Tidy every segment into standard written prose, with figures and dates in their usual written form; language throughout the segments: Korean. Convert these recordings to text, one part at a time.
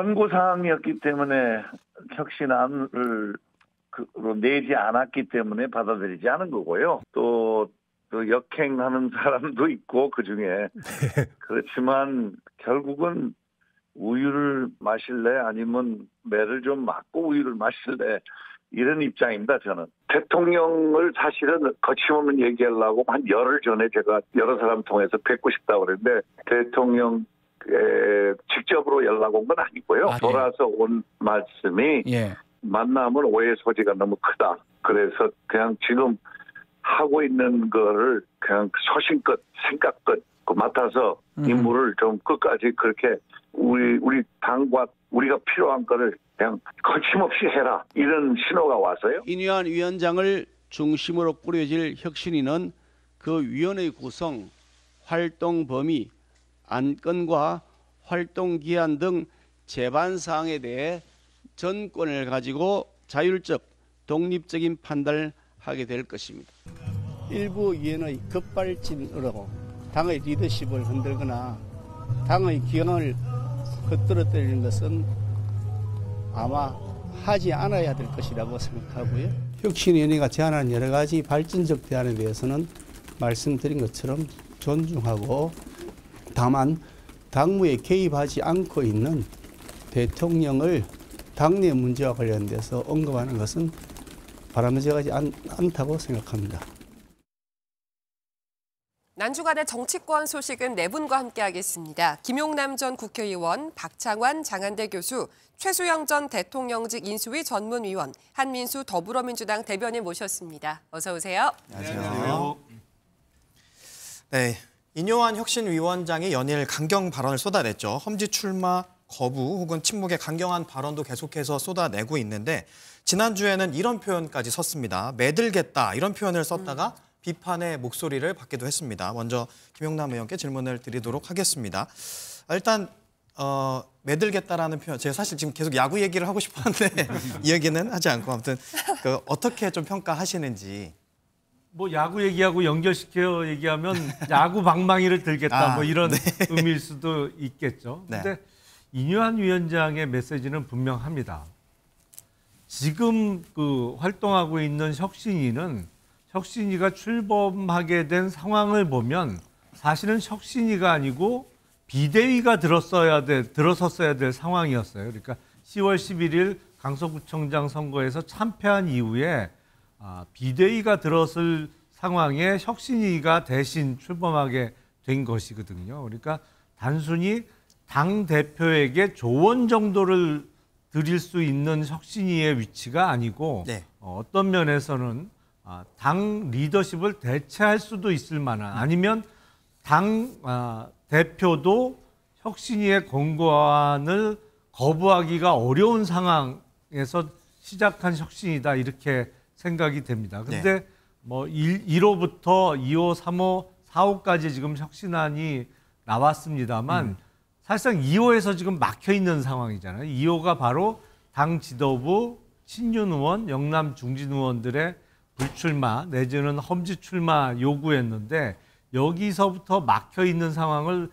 권고 사항이었기 때문에 혁신안을 내지 않았기 때문에 받아들이지 않은 거고요. 또 역행하는 사람도 있고 그중에 그렇지만 결국은 우유를 마실래 아니면 매를 좀 맞고 우유를 마실래 이런 입장입니다. 저는 대통령을 사실은 거침없는 얘기하려고 한 열흘 전에 제가 여러 사람 통해서 뵙고 싶다고 그랬는데 대통령 직접으로 연락 온 건 아니고요. 돌아서 온 말씀이 만나면 오해 소지가 너무 크다. 그래서 그냥 지금 하고 있는 거를 그냥 소신껏 생각껏 맡아서 임무를 좀 끝까지 그렇게 우리 당과 우리가 필요한 거를 그냥 거침없이 해라. 이런 신호가 와서요. 인유한 위원장을 중심으로 꾸려질 혁신위는 그 위원회 구성, 활동 범위, 안건과 활동 기한 등 제반 사항에 대해 전권을 가지고 자율적, 독립적인 판단을 하게 될 것입니다. 일부 위원의 급발진으로 당의 리더십을 흔들거나 당의 기강을 헛떨어뜨리는 것은 아마 하지 않아야 될 것이라고 생각하고요. 혁신위원회가 제안한 여러 가지 발전적 대안에 대해서는 말씀드린 것처럼 존중하고 다만 당무에 개입하지 않고 있는 대통령을 당내 문제와 관련돼서 언급하는 것은 바람직하지 않다고 생각합니다. 난주간의 정치권 소식은 네 분과 함께하겠습니다. 김용남 전 국회의원, 박창환 장한대 교수, 최수영 전 대통령직 인수위 전문위원, 한민수 더불어민주당 대변인 모셨습니다. 어서 오세요. 안녕하세요. 네, 인요한 혁신위원장이 연일 강경 발언을 쏟아냈죠. 험지 출마 거부 혹은 침묵의 강경한 발언도 계속해서 쏟아내고 있는데 지난주에는 이런 표현까지 썼습니다. 매들겠다 이런 표현을 썼다가 비판의 목소리를 받기도 했습니다. 먼저 김용남 의원께 질문을 드리도록 하겠습니다. 일단 매들겠다라는 표현, 제가 사실 지금 계속 야구 얘기를 하고 싶었는데 이 얘기는 하지 않고 아무튼 어떻게 좀 평가하시는지. 뭐 야구 얘기하고 연결시켜 얘기하면 야구 방망이를 들겠다 뭐 이런 의미일 수도 있겠죠. 근데 인유한 위원장의 메시지는 분명합니다. 지금 활동하고 있는 혁신위가 출범하게 된 상황을 보면 사실은 혁신위가 아니고 비대위가 들어섰어야 될 상황이었어요. 그러니까 10월 11일 강서구청장 선거에서 참패한 이후에 비대위가 들어설 상황에 혁신위가 대신 출범하게 된 것이거든요. 그러니까 단순히 당 대표에게 조언 정도를 드릴 수 있는 혁신위의 위치가 아니고 어떤 면에서는 당 리더십을 대체할 수도 있을 만한 아니면 당 대표도 혁신위의 권고안을 거부하기가 어려운 상황에서 시작한 혁신이다 이렇게 생각이 됩니다. 그런데 뭐 1호부터 2호, 3호, 4호까지 지금 혁신안이 나왔습니다만 사실상 2호에서 지금 막혀 있는 상황이잖아요. 2호가 바로 당 지도부, 친윤 의원, 영남 중진 의원들의 불출마 내지는 험지 출마 요구였는데 여기서부터 막혀 있는 상황을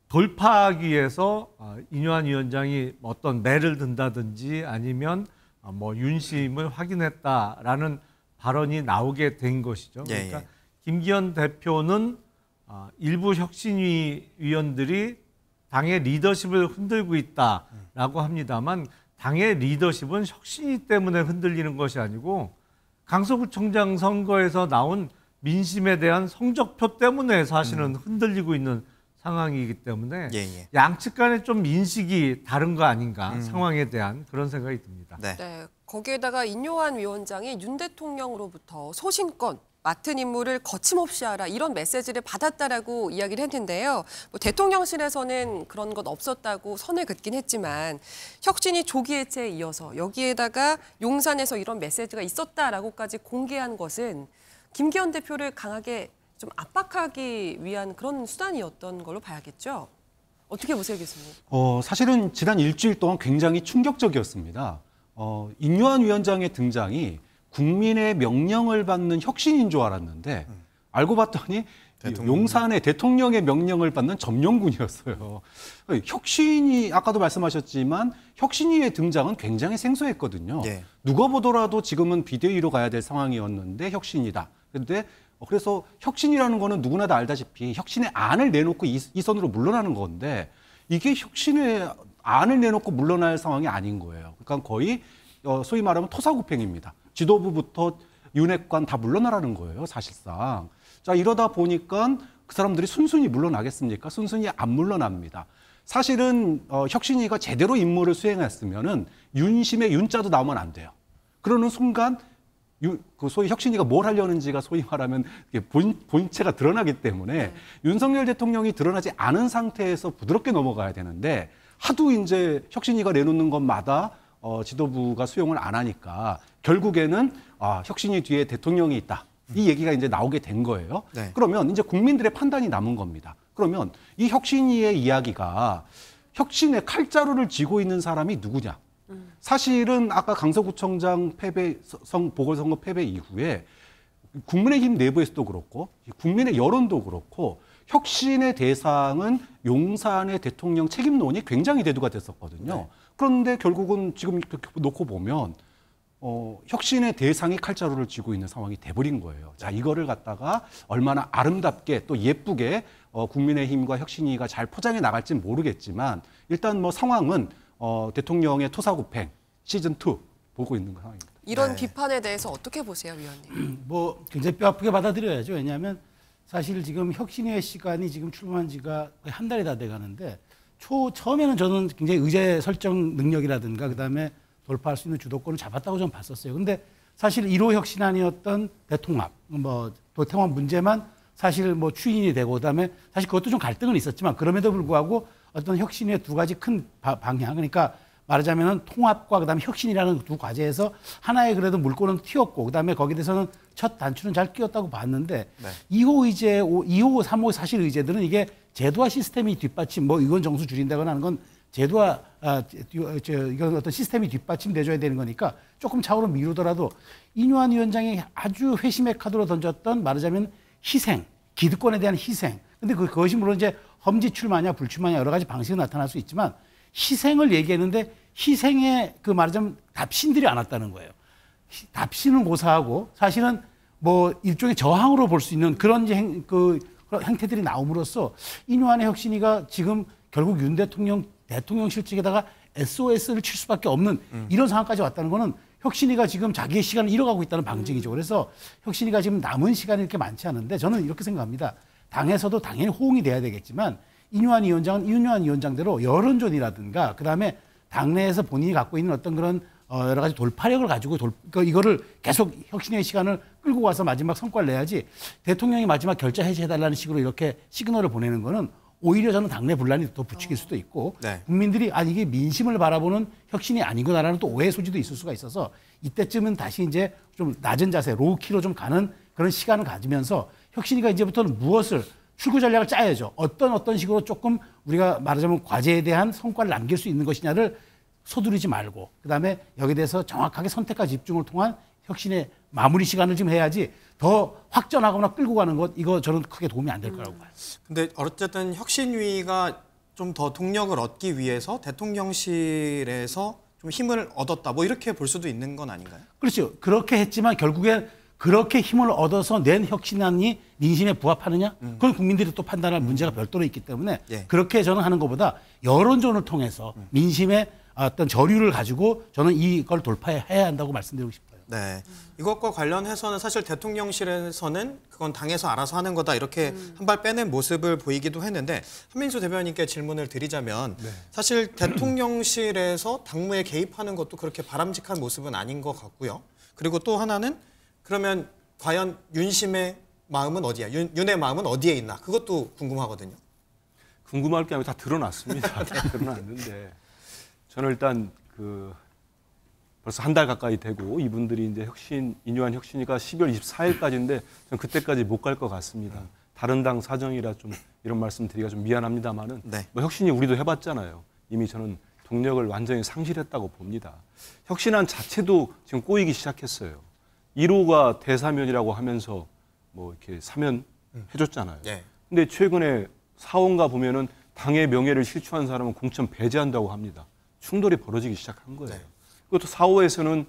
돌파하기 위해서 인유한 위원장이 어떤 매를 든다든지 아니면 뭐 윤심을 확인했다라는 발언이 나오게 된 것이죠. 그러니까 김기현 대표는 일부 혁신위 위원들이 당의 리더십을 흔들고 있다라고 합니다만 당의 리더십은 혁신위 때문에 흔들리는 것이 아니고 강서구청장 선거에서 나온 민심에 대한 성적표 때문에 사실은 흔들리고 있는 상황이기 때문에 양측 간에 좀 인식이 다른 거 아닌가 상황에 대한 그런 생각이 듭니다. 네, 거기에다가 인요한 위원장이 윤 대통령으로부터 소신껏 맡은 임무를 거침없이 하라 이런 메시지를 받았다라고 이야기를 했는데요. 뭐 대통령실에서는 그런 것 없었다고 선을 긋긴 했지만 혁신이 조기 해체에 이어서 여기에다가 용산에서 이런 메시지가 있었다라고까지 공개한 것은 김기현 대표를 강하게 좀 압박하기 위한 그런 수단이었던 걸로 봐야겠죠. 어떻게 보세요, 교수님? 사실은 지난 일주일 동안 굉장히 충격적이었습니다. 인유한 위원장의 등장이 국민의 명령을 받는 혁신인 줄 알았는데 알고 봤더니 용산의 대통령의 명령을 받는 점령군이었어요. 혁신이 아까도 말씀하셨지만 혁신위의 등장은 굉장히 생소했거든요. 예. 누가 보더라도 지금은 비대위로 가야 될 상황이었는데 혁신이다. 그런데 그래서 혁신이라는 거는 누구나 다 알다시피 혁신의 안을 내놓고 이 선으로 물러나는 건데 이게 혁신의 안을 내놓고 물러날 상황이 아닌 거예요. 그러니까 거의 소위 말하면 토사구팽입니다. 지도부부터 윤핵관 다 물러나라는 거예요, 사실상. 자, 이러다 보니까 그 사람들이 순순히 물러나겠습니까? 순순히 안 물러납니다. 사실은 혁신위가 제대로 임무를 수행했으면은 윤심의 윤자도 나오면 안 돼요. 그러는 순간 그 소위 혁신위가 뭘 하려는지가 소위 말하면 본체가 드러나기 때문에 윤석열 대통령이 드러나지 않은 상태에서 부드럽게 넘어가야 되는데 하도 이제 혁신위가 내놓는 것마다 지도부가 수용을 안 하니까 결국에는 혁신위 뒤에 대통령이 있다. 이 얘기가 이제 나오게 된 거예요. 네. 그러면 이제 국민들의 판단이 남은 겁니다. 그러면 이 혁신위의 이야기가 혁신의 칼자루를 쥐고 있는 사람이 누구냐? 사실은 아까 강서구청장 보궐선거 패배 이후에 국민의힘 내부에서도 그렇고 국민의 여론도 그렇고 혁신의 대상은 용산의 대통령 책임론이 굉장히 대두가 됐었거든요. 네. 그런데 결국은 지금 이렇게 놓고 보면 혁신의 대상이 칼자루를 쥐고 있는 상황이 돼버린 거예요. 자, 이거를 갖다가 얼마나 아름답게 또 예쁘게 국민의힘과 혁신위가 잘 포장해 나갈지는 모르겠지만 일단 뭐 상황은 대통령의 토사구팽 시즌2 보고 있는 상황입니다. 이런 비판에 대해서 어떻게 보세요, 위원님? 뭐 굉장히 뼈아프게 받아들여야죠. 왜냐하면 사실 지금 혁신위의 시간이 지금 출범한 지가 거의 한 달이 다 돼가는데 처음에는 저는 굉장히 의제 설정 능력이라든가 그다음에 돌파할 수 있는 주도권을 잡았다고 저는 봤었어요. 근데 사실 1호 혁신안이었던 대통합, 도통합 문제만 사실 뭐 추인이 되고 그다음에 사실 그것도 좀 갈등은 있었지만 그럼에도 불구하고 어떤 혁신의 두 가지 큰 방향, 그러니까 말하자면은 통합과 그다음에 혁신이라는 두 과제에서 하나의 그래도 물꼬는 튀었고 그다음에 거기에 대해서는 첫 단추는 잘 끼었다고 봤는데 네. 2호 의제, 2호, 3호 사실 의제들은 이게 제도화 시스템이 뒷받침, 뭐 이건 정수 줄인다거나 하는 건 제도화, 이건 어떤 시스템이 뒷받침돼줘야 되는 거니까 조금 차후로 미루더라도 인요한 위원장이 아주 회심의 카드로 던졌던 말하자면 희생, 기득권에 대한 희생. 근데 그것이 물론 이제 험지 출마냐 불출마냐 여러 가지 방식으로 나타날 수 있지만 희생을 얘기했는데 희생에 그 말하자면 답신들이 안 왔다는 거예요. 답신은 고사하고 사실은 뭐 일종의 저항으로 볼 수 있는 그런 그런 행태들이 나옴으로써 인요한의 혁신위가 지금 결국 윤 대통령실 측에다가 SOS를 칠 수밖에 없는 이런 상황까지 왔다는 거는 혁신위가 지금 자기의 시간을 잃어가고 있다는 방증이죠. 그래서 혁신위가 지금 남은 시간이 이렇게 많지 않은데 저는 이렇게 생각합니다. 당에서도 당연히 호응이 돼야 되겠지만 인요한 위원장은 인요한 위원장대로 여론전이라든가 그다음에 당내에서 본인이 갖고 있는 어떤 그런 여러 가지 돌파력을 가지고 이거를 계속 혁신의 시간을 끌고 와서 마지막 성과를 내야지 대통령이 마지막 결자 해제해달라는 식으로 이렇게 시그널을 보내는 거는 오히려 저는 당내 분란이 더 부추길 수도 있고 네. 국민들이 이게 민심을 바라보는 혁신이 아니구나라는 또 오해 소지도 있을 수가 있어서 이때쯤은 다시 이제 좀 낮은 자세, 로우키로 좀 가는 그런 시간을 가지면서 혁신이가 이제부터는 무엇을 출구 전략을 짜야죠. 어떤 식으로 조금 우리가 말하자면 과제에 대한 성과를 남길 수 있는 것이냐를 서두르지 말고 그다음에 여기에 대해서 정확하게 선택과 집중을 통한 혁신의 마무리 시간을 좀 해야지 더 확전하거나 끌고 가는 것 이거 저는 크게 도움이 안 될 거라고 봐요. 근데 어쨌든 혁신위가 좀 더 동력을 얻기 위해서 대통령실에서 좀 힘을 얻었다 뭐 이렇게 볼 수도 있는 건 아닌가요? 그렇죠. 그렇게 했지만 결국엔 그렇게 힘을 얻어서 낸 혁신안이 민심에 부합하느냐? 그건 국민들이 또 판단할 문제가 별도로 있기 때문에 예. 그렇게 저는 하는 것보다 여론전을 통해서 민심의 어떤 저류를 가지고 저는 이걸 돌파해야 한다고 말씀드리고 싶어요. 네. 이것과 관련해서는 사실 대통령실에서는 그건 당에서 알아서 하는 거다 이렇게 한 발 빼낸 모습을 보이기도 했는데 한민수 대변인께 질문을 드리자면 사실 대통령실에서 당무에 개입하는 것도 그렇게 바람직한 모습은 아닌 것 같고요. 그리고 또 하나는 그러면 과연 윤심의 마음은 어디야? 윤의 마음은 어디에 있나? 그것도 궁금하거든요. 궁금할 게 아니라 다 드러났습니다. 다 드러났는데 저는 일단 벌써 한 달 가까이 되고 이분들이 이제 인요한 혁신위가 12월 24일까지인데 저는 그때까지 못 갈 것 같습니다. 다른 당 사정이라 좀 이런 말씀 드리기가 좀 미안합니다만은 네. 뭐 혁신이 우리도 해봤잖아요. 이미 저는 동력을 완전히 상실했다고 봅니다. 혁신안 자체도 지금 꼬이기 시작했어요. 1호가 대사면이라고 하면서 뭐 이렇게 사면 해줬잖아요. 네. 근데 최근에 사원가 보면은 당의 명예를 실추한 사람은 공천 배제한다고 합니다. 충돌이 벌어지기 시작한 거예요. 네. 그것도 4호에서는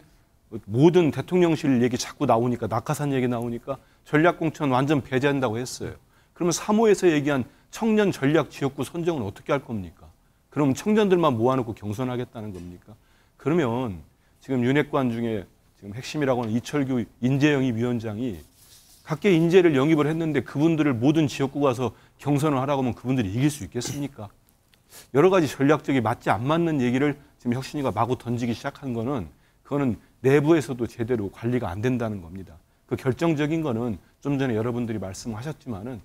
모든 대통령실 얘기 자꾸 나오니까 낙하산 얘기 나오니까 전략공천 완전 배제한다고 했어요. 그러면 3호에서 얘기한 청년 전략 지역구 선정은 어떻게 할 겁니까? 그럼 청년들만 모아놓고 경선하겠다는 겁니까? 그러면 지금 윤핵관 중에 지금 핵심이라고 하는 이철규 인재영입위원장이 각계 인재를 영입을 했는데 그분들을 모든 지역구 가서 경선을 하라고 하면 그분들이 이길 수 있겠습니까? 여러 가지 전략적이 맞지 안 맞는 얘기를 지금 혁신이가 마구 던지기 시작한 거는 그거는 내부에서도 제대로 관리가 안 된다는 겁니다. 그 결정적인 거는 좀 전에 여러분들이 말씀하셨지만은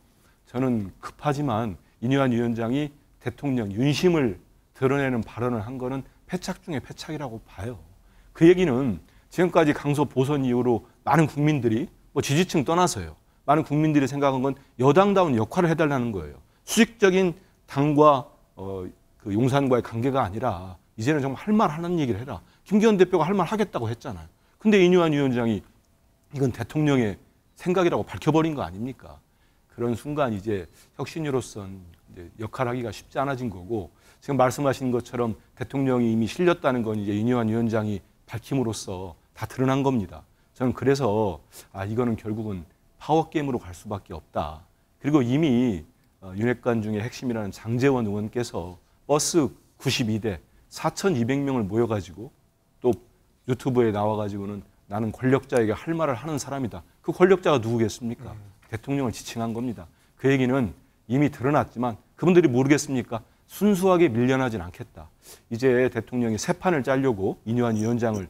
저는 급하지만 인유한 위원장이 대통령 윤심을 드러내는 발언을 한 거는 패착 중에 패착이라고 봐요. 그 얘기는 지금까지 강서 보선 이후로 많은 국민들이 뭐 지지층 떠나서요. 많은 국민들이 생각한 건 여당다운 역할을 해달라는 거예요. 수직적인 당과 그 용산과의 관계가 아니라 이제는 정말 할 말 하는 얘기를 해라. 김기현 대표가 할 말 하겠다고 했잖아요. 근데 인유한 위원장이 이건 대통령의 생각이라고 밝혀버린 거 아닙니까? 그런 순간 이제 혁신으로서는 이제 역할하기가 쉽지 않아진 거고 지금 말씀하신 것처럼 대통령이 이미 실렸다는 건 이제 인유한 위원장이 밝힘으로써 다 드러난 겁니다. 저는 그래서 이거는 결국은 파워게임으로 갈 수밖에 없다. 그리고 이미 윤핵관 중에 핵심이라는 장제원 의원께서 버스 92대 4,200명을 모여가지고 또 유튜브에 나와가지고는 나는 권력자에게 할 말을 하는 사람이다. 그 권력자가 누구겠습니까? 대통령을 지칭한 겁니다. 그 얘기는 이미 드러났지만 그분들이 모르겠습니까? 순수하게 밀려나진 않겠다. 이제 대통령이 새 판을 짜려고 인유한 위원장을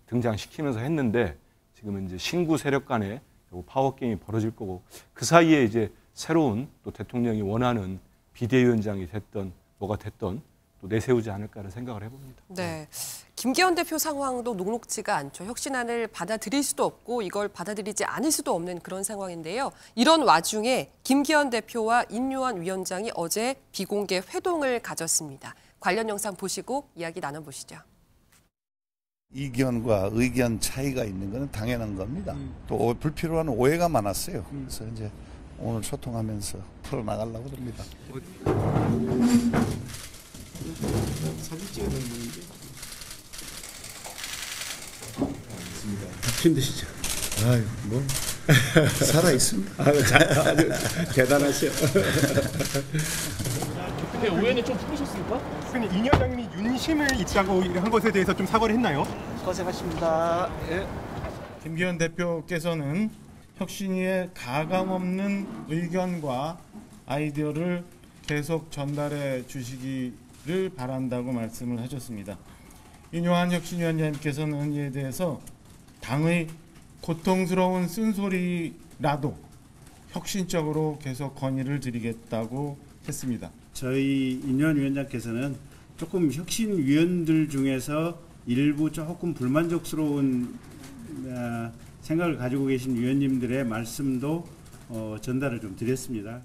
등장시키면서 했는데 지금은 이제 신구 세력 간의 파워게임이 벌어질 거고 그 사이에 이제 새로운 또 대통령이 원하는 비대위원장이 됐던 뭐가 됐던 또 내세우지 않을까를 생각을 해봅니다. 네. 김기현 대표 상황도 녹록지가 않죠. 혁신안을 받아들일 수도 없고 이걸 받아들이지 않을 수도 없는 그런 상황인데요. 이런 와중에 김기현 대표와 인유한 위원장이 어제 비공개 회동을 가졌습니다. 관련 영상 보시고 이야기 나눠보시죠. 이견과 의견 차이가 있는 것은 당연한 겁니다. 또 불필요한 오해가 많았어요. 그래서 이제 오늘 소통하면서 풀어나가려고 합니다. 사진 찍어야 되는 분인데. 힘드시죠? 아유, 뭐. 살아있습니다. 아주 대단하셔. 근데 오해는 좀 풀으셨습니까? 근데 인 위원장님이 윤심을 있다고 한 것에 대해서 좀 사과를 했나요? 고생하십니다. 예. 김기현 대표께서는 혁신위의 가감없는 의견과 아이디어를 계속 전달해 주시기를 바란다고 말씀을 하셨습니다. 인유한 혁신위원장님께서는 이에 대해서 당의 고통스러운 쓴소리라도 혁신적으로 계속 건의를 드리겠다고 했습니다. 저희 인유한 위원장께서는 조금 혁신위원들 중에서 일부 조금 불만족스러운 생각을 가지고 계신 위원님들의 말씀도 전달을 좀 드렸습니다.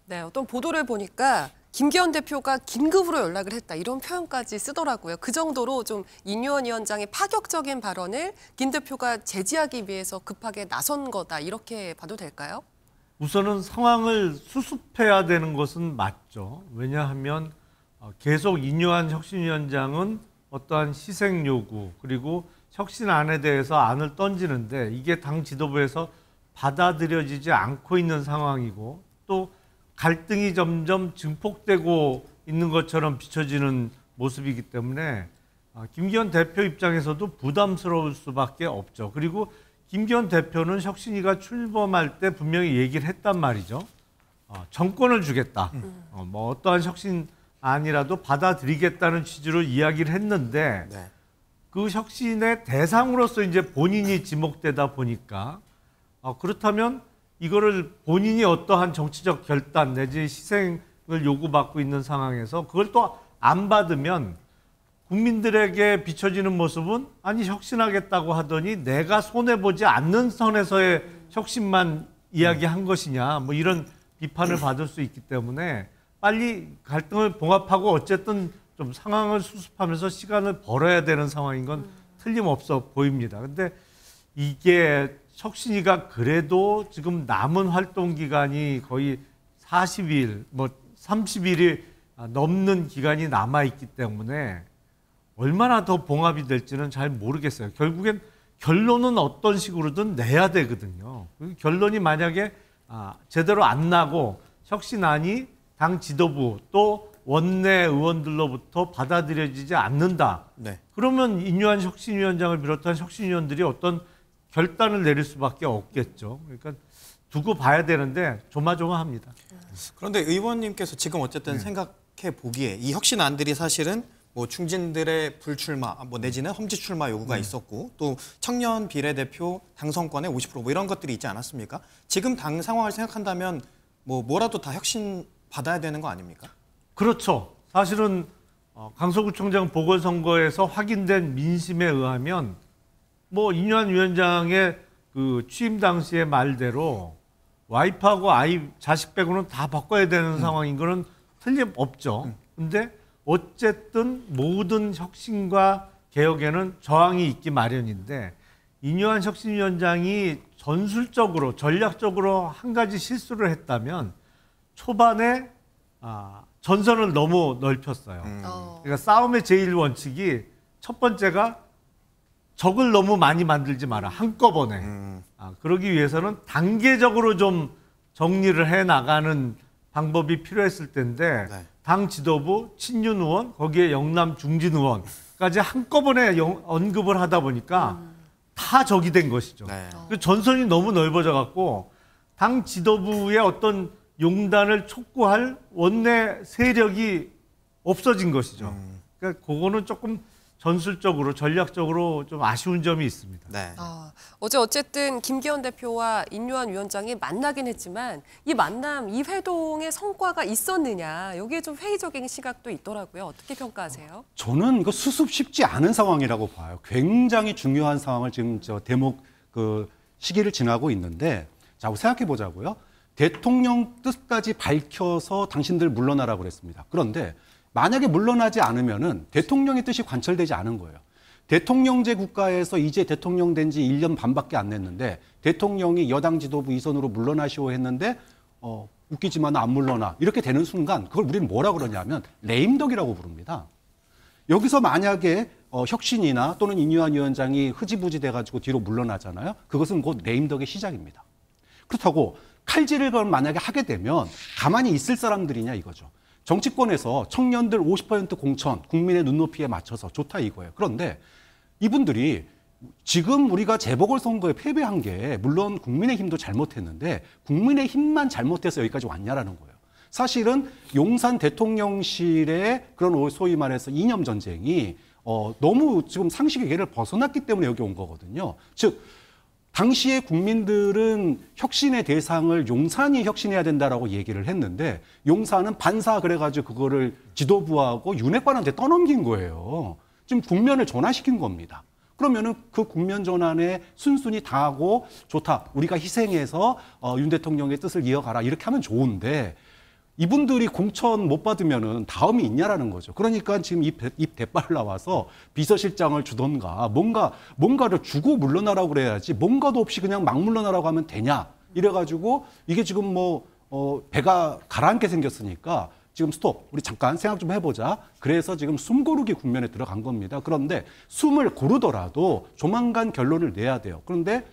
네, 어떤 보도를 보니까 김기현 대표가 긴급으로 연락을 했다 이런 표현까지 쓰더라고요. 그 정도로 좀 인유한 위원장의 파격적인 발언을 김 대표가 제지하기 위해서 급하게 나선 거다 이렇게 봐도 될까요? 우선은 상황을 수습해야 되는 것은 맞죠. 왜냐하면 계속 인유한 혁신위원장은 어떠한 희생 요구 그리고 혁신안에 대해서 안을 던지는데 이게 당 지도부에서 받아들여지지 않고 있는 상황이고 또 갈등이 점점 증폭되고 있는 것처럼 비춰지는 모습이기 때문에 김기현 대표 입장에서도 부담스러울 수밖에 없죠. 그리고 김기현 대표는 혁신위가 출범할 때 분명히 얘기를 했단 말이죠. 정권을 주겠다. 뭐 어떠한 혁신안이라도 받아들이겠다는 취지로 이야기를 했는데 네. 그 혁신의 대상으로서 이제 본인이 지목되다 보니까 그렇다면 이거를 본인이 어떠한 정치적 결단 내지 희생을 요구받고 있는 상황에서 그걸 또 안 받으면 국민들에게 비춰지는 모습은 아니 혁신하겠다고 하더니 내가 손해보지 않는 선에서의 혁신만 이야기한 것이냐 뭐 이런 비판을 받을 수 있기 때문에 빨리 갈등을 봉합하고 어쨌든 좀 상황을 수습하면서 시간을 벌어야 되는 상황인 건 틀림없어 보입니다. 근데 이게 혁신위가 그래도 지금 남은 활동 기간이 거의 40일, 뭐 30일이 넘는 기간이 남아 있기 때문에 얼마나 더 봉합이 될지는 잘 모르겠어요. 결국엔 결론은 어떤 식으로든 내야 되거든요. 결론이 만약에 제대로 안 나고 혁신안이 당 지도부 또 원내 의원들로부터 받아들여지지 않는다. 네. 그러면 인요한 혁신위원장을 비롯한 혁신위원들이 어떤 결단을 내릴 수밖에 없겠죠. 그러니까 두고 봐야 되는데 조마조마합니다. 그런데 의원님께서 지금 어쨌든 생각해 보기에 이 혁신안들이 사실은 뭐 중진들의 불출마, 뭐 내지는 험지 출마 요구가 있었고 또 청년 비례대표 당선권의 50% 뭐 이런 것들이 있지 않았습니까? 지금 당 상황을 생각한다면 뭐라도 다 혁신 받아야 되는 거 아닙니까? 그렇죠. 사실은 강서구청장 보궐선거에서 확인된 민심에 의하면 뭐 인요한 위원장의 그 취임 당시의 말대로 와이프하고 아이 자식 빼고는 다 바꿔야 되는 상황인 거는 틀림없죠. 근데 어쨌든 모든 혁신과 개혁에는 저항이 있기 마련인데 인요한 혁신위원장이 전술적으로 전략적으로 한 가지 실수를 했다면 초반에 전선을 너무 넓혔어요. 그러니까 싸움의 제1원칙이 첫 번째가 적을 너무 많이 만들지 마라. 한꺼번에. 그러기 위해서는 단계적으로 좀 정리를 해나가는 방법이 필요했을 텐데 네. 당 지도부, 친윤 의원, 거기에 영남 중진 의원까지 한꺼번에 언급을 하다 보니까 다 적이 된 것이죠. 네. 그 전선이 너무 넓어져 갖고 당 지도부의 어떤 용단을 촉구할 원내 세력이 없어진 것이죠. 그러니까 그거는 조금 전술적으로 전략적으로 좀 아쉬운 점이 있습니다. 네. 어제 어쨌든 김기현 대표와 인요한 위원장이 만나긴 했지만 이 만남, 이 회동의 성과가 있었느냐 여기에 좀 회의적인 시각도 있더라고요. 어떻게 평가하세요? 저는 이거 수습 쉽지 않은 상황이라고 봐요. 굉장히 중요한 상황을 지금 대목 시기를 지나고 있는데 자, 생각해 보자고요. 대통령 뜻까지 밝혀서 당신들 물러나라고 그랬습니다. 그런데 만약에 물러나지 않으면은 대통령의 뜻이 관철되지 않은 거예요. 대통령제 국가에서 이제 대통령 된 지 1년 반밖에 안 됐는데 대통령이 여당 지도부 이선으로 물러나시오 했는데 웃기지만 안 물러나 이렇게 되는 순간 그걸 우리는 뭐라 그러냐면 레임덕이라고 부릅니다. 여기서 만약에 혁신이나 또는 인요한 위원장이 흐지부지 돼가지고 뒤로 물러나잖아요. 그것은 곧 레임덕의 시작입니다. 그렇다고 칼질을 만약에 하게 되면 가만히 있을 사람들이냐 이거죠. 정치권에서 청년들 50% 공천, 국민의 눈높이에 맞춰서 좋다 이거예요. 그런데 이분들이 지금 우리가 재보궐선거에 패배한 게 물론 국민의힘도 잘못했는데 국민의힘만 잘못해서 여기까지 왔냐라는 거예요. 사실은 용산 대통령실의 그런 소위 말해서 이념 전쟁이 너무 지금 상식의 궤를 벗어났기 때문에 여기 온 거거든요. 즉 당시에 국민들은 혁신의 대상을 용산이 혁신해야 된다라고 얘기를 했는데 용산은 반사 그래가지고 그거를 지도부하고 윤핵관한테 떠넘긴 거예요. 지금 국면을 전환시킨 겁니다. 그러면은 그 국면 전환에 순순히 당하고 좋다. 우리가 희생해서 윤 대통령의 뜻을 이어가라. 이렇게 하면 좋은데 이분들이 공천 못 받으면은 다음이 있냐라는 거죠. 그러니까 지금 입 대빨 나와서 비서실장을 주던가 뭔가를 주고 물러나라고 그래야지 뭔가도 없이 그냥 막 물러나라고 하면 되냐. 이래가지고 이게 지금 배가 가라앉게 생겼으니까 지금 스톱. 우리 잠깐 생각 좀 해보자. 그래서 지금 숨 고르기 국면에 들어간 겁니다. 그런데 숨을 고르더라도 조만간 결론을 내야 돼요. 그런데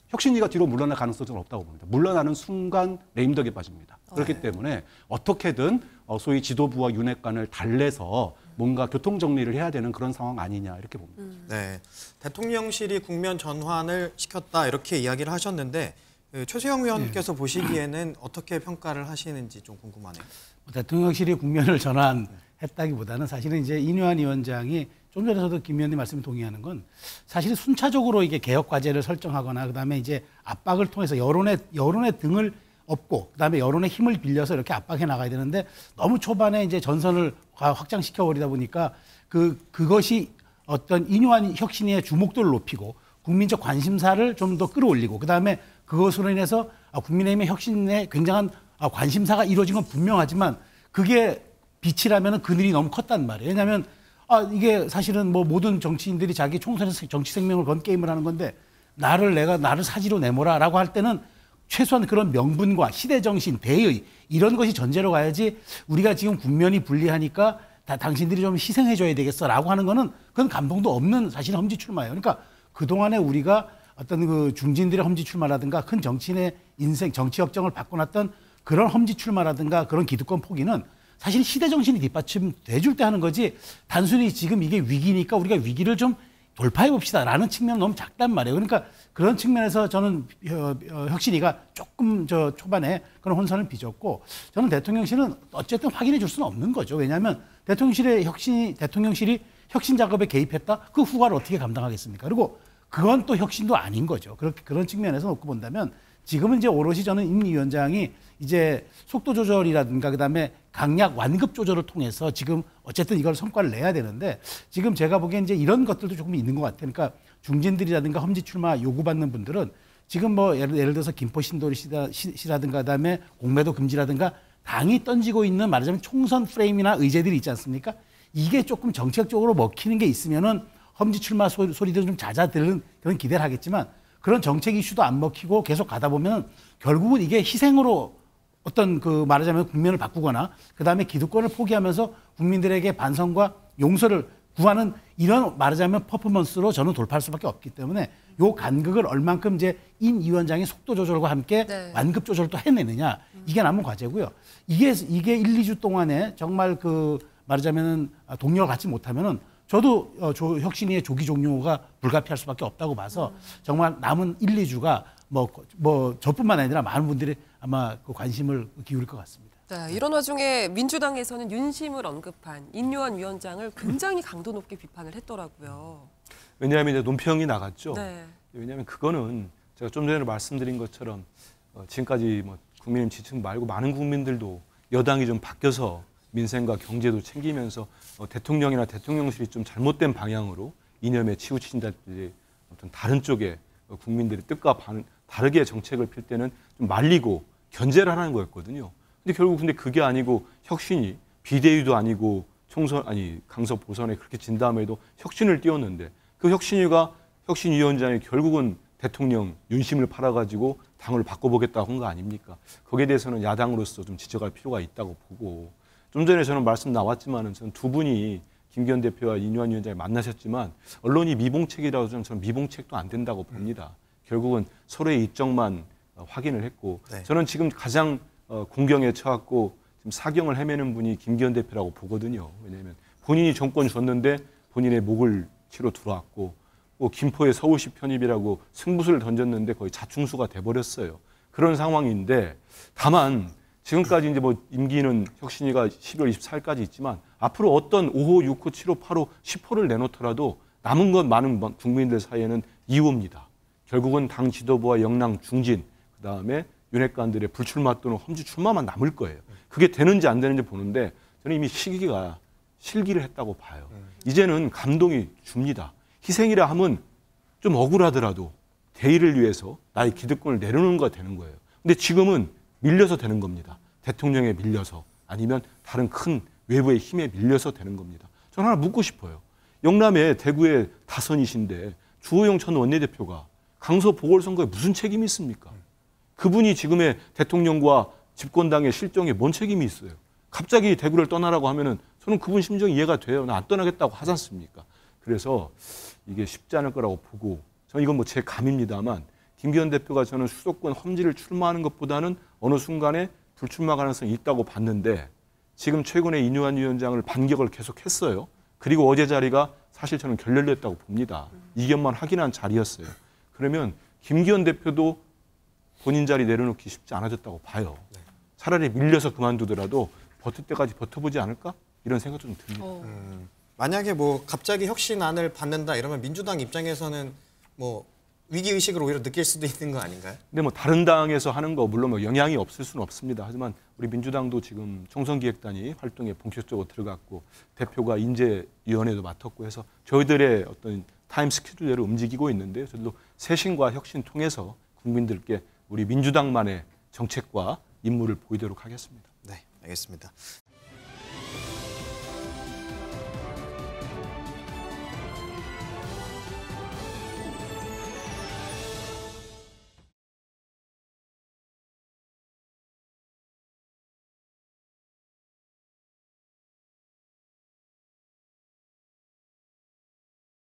혁신위가 뒤로 물러날 가능성은 없다고 봅니다. 물러나는 순간 레임덕에 빠집니다. 그렇기 때문에 어떻게든 소위 지도부와 윤핵관을 달래서 뭔가 교통정리를 해야 되는 그런 상황 아니냐 이렇게 봅니다. 네, 대통령실이 국면 전환을 시켰다 이렇게 이야기를 하셨는데 최수영 의원께서 보시기에는 어떻게 평가를 하시는지 좀 궁금하네요. 대통령실이 국면을 전환했다기보다는 사실은 이제 인요한 위원장이 좀 전에서도 김 의원님 말씀에 동의하는 건 사실 순차적으로 이게 개혁 과제를 설정하거나 그다음에 이제 압박을 통해서 여론의 등을 업고 그다음에 여론의 힘을 빌려서 이렇게 압박해 나가야 되는데 너무 초반에 이제 전선을 확장시켜 버리다 보니까 그것이 어떤 인요한 혁신의 주목도를 높이고 국민적 관심사를 좀 더 끌어올리고 그다음에 그것으로 인해서 국민의힘의 혁신에 굉장한 관심사가 이루어진 건 분명하지만 그게 빛이라면 그늘이 너무 컸단 말이에요. 왜냐하면 이게 사실은 모든 정치인들이 자기 총선에서 정치 생명을 건 게임을 하는 건데 나를 사지로 내모라라고 할 때는 최소한 그런 명분과 시대 정신, 대의 이런 것이 전제로 가야지 우리가 지금 국면이 불리하니까 당신들이 좀 희생해줘야 되겠어라고 하는 거는 그건 감동도 없는 사실 험지 출마예요. 그러니까 그동안에 우리가 어떤 그 중진들의 험지 출마라든가 큰 정치인의 인생, 정치 역정을 바꿔놨던 그런 험지 출마라든가 그런 기득권 포기는 사실 시대 정신이 뒷받침돼 줄 때 하는 거지 단순히 지금 이게 위기니까 우리가 위기를 좀 돌파해 봅시다라는 측면은 너무 작단 말이에요. 그러니까 그런 측면에서 저는 혁신이가 조금 초반에 그런 혼선을 빚었고 저는 대통령실은 어쨌든 확인해 줄 수는 없는 거죠. 왜냐하면 대통령실이 혁신 작업에 개입했다? 그 후과를 어떻게 감당하겠습니까? 그리고 그건 또 혁신도 아닌 거죠. 그런 측면에서 놓고 본다면 지금은 이제 오롯이 저는 임 위원장이 이제 속도 조절이라든가 그다음에 강약 완급 조절을 통해서 지금 어쨌든 이걸 성과를 내야 되는데 지금 제가 보기엔 이제 이런 것들도 조금 있는 것 같아요. 그러니까 중진들이라든가 험지 출마 요구받는 분들은 지금 뭐 예를 들어서 김포 신도시라든가 그다음에 공매도 금지라든가 당이 던지고 있는 말하자면 총선 프레임이나 의제들이 있지 않습니까? 이게 조금 정책적으로 먹히는 게 있으면은 험지 출마 소리들은 좀 잦아드는 그런 기대를 하겠지만 그런 정책 이슈도 안 먹히고 계속 가다 보면 결국은 이게 희생으로 어떤 그 말하자면 국면을 바꾸거나 그다음에 기득권을 포기하면서 국민들에게 반성과 용서를 구하는 이런 말하자면 퍼포먼스로 저는 돌파할 수밖에 없기 때문에 요 간극을 얼만큼 이제 임 위원장의 속도 조절과 함께 네. 완급 조절을 또 해내느냐 이게 남은 과제고요. 이게 1, 2주 동안에 정말 그 말하자면 동력을 갖지 못하면은 저도 혁신위의 조기 종료가 불가피할 수밖에 없다고 봐서 정말 남은 1, 2주가 뭐 저뿐만 아니라 많은 분들이 아마 그 관심을 기울일 것 같습니다. 네, 이런 와중에 민주당에서는 윤심을 언급한 인요한 위원장을 굉장히 강도 높게 비판을 했더라고요. 왜냐하면 이제 논평이 나갔죠. 네. 왜냐하면 그거는 제가 좀 전에 말씀드린 것처럼 지금까지 뭐 국민의힘 지층 말고 많은 국민들도 여당이 좀 바뀌어서 민생과 경제도 챙기면서 대통령이나 대통령실이 좀 잘못된 방향으로 이념에 치우친다든지 어떤 다른 쪽에 국민들의 뜻과 다르게 정책을 필 때는 좀 말리고 견제를 하는 거였거든요. 근데 그게 아니고 혁신이 비대위도 아니고 강서 보선에 그렇게 진 다음에도 혁신을 띄웠는데 그 혁신위원장이 결국은 대통령 윤심을 팔아가지고 당을 바꿔보겠다고 한 거 아닙니까? 거기에 대해서는 야당으로서 좀 지적할 필요가 있다고 보고 좀 전에 저는 말씀 나왔지만은 저는 두 분이 김기현 대표와 인요한 위원장이 만나셨지만 언론이 미봉책이라고 저는 미봉책도 안 된다고 봅니다. 결국은 서로의 입장만 확인을 했고 네. 저는 지금 가장 공경에 처했고 지금 사경을 헤매는 분이 김기현 대표라고 보거든요. 왜냐하면 본인이 정권 줬는데 본인의 목을 치러 들어왔고 김포의 서울시 편입이라고 승부수를 던졌는데 거의 자충수가 돼버렸어요. 그런 상황인데 다만 지금까지 이제 뭐 임기는 혁신위가 12월 24일까지 있지만 앞으로 어떤 5호, 6호, 7호, 8호, 10호를 내놓더라도 남은 건 많은 국민들 사이에는 2호입니다. 결국은 당 지도부와 영랑 중진, 그다음에 윤핵관들의 불출마 또는 험지 출마만 남을 거예요. 그게 되는지 안 되는지 보는데 저는 이미 시기가 실기를 했다고 봐요. 이제는 감동이 줍니다. 희생이라 하면 좀 억울하더라도 대의를 위해서 나의 기득권을 내려놓는 거가 되는 거예요. 근데 지금은 밀려서 되는 겁니다. 대통령에 밀려서 아니면 다른 큰 외부의 힘에 밀려서 되는 겁니다. 저는 하나 묻고 싶어요. 영남에 대구의 다선이신데 주호영 전 원내대표가 강서 보궐선거에 무슨 책임이 있습니까? 그분이 지금의 대통령과 집권당의 실정에 뭔 책임이 있어요? 갑자기 대구를 떠나라고 하면은 저는 그분 심정이 이해가 돼요. 나 안 떠나겠다고 하지 않습니까? 그래서 이게 쉽지 않을 거라고 보고 저는 이건 뭐 제 감입니다만 김기현 대표가 저는 수도권 험지를 출마하는 것보다는 어느 순간에 불출마 가능성이 있다고 봤는데 지금 최근에 인요한 위원장을 반격을 계속했어요. 그리고 어제 자리가 사실 저는 결렬됐다고 봅니다. 이견만 확인한 자리였어요. 그러면 김기현 대표도 본인 자리 내려놓기 쉽지 않아졌다고 봐요. 차라리 밀려서 그만두더라도 버틸 때까지 버텨보지 않을까? 이런 생각도 좀 듭니다. 만약에 뭐 갑자기 혁신안을 받는다 이러면 민주당 입장에서는 뭐 위기의식을 오히려 느낄 수도 있는 거 아닌가요? 근데 뭐 다른 당에서 하는 거 물론 뭐 영향이 없을 수는 없습니다. 하지만 우리 민주당도 지금 총선기획단이 활동에 본격적으로 들어갔고 대표가 인재위원회도 맡았고 해서 저희들의 어떤 타임 스케줄대로 움직이고 있는데요. 저희도 쇄신과 혁신 통해서 국민들께 우리 민주당만의 정책과 임무를 보이도록 하겠습니다. 네, 알겠습니다.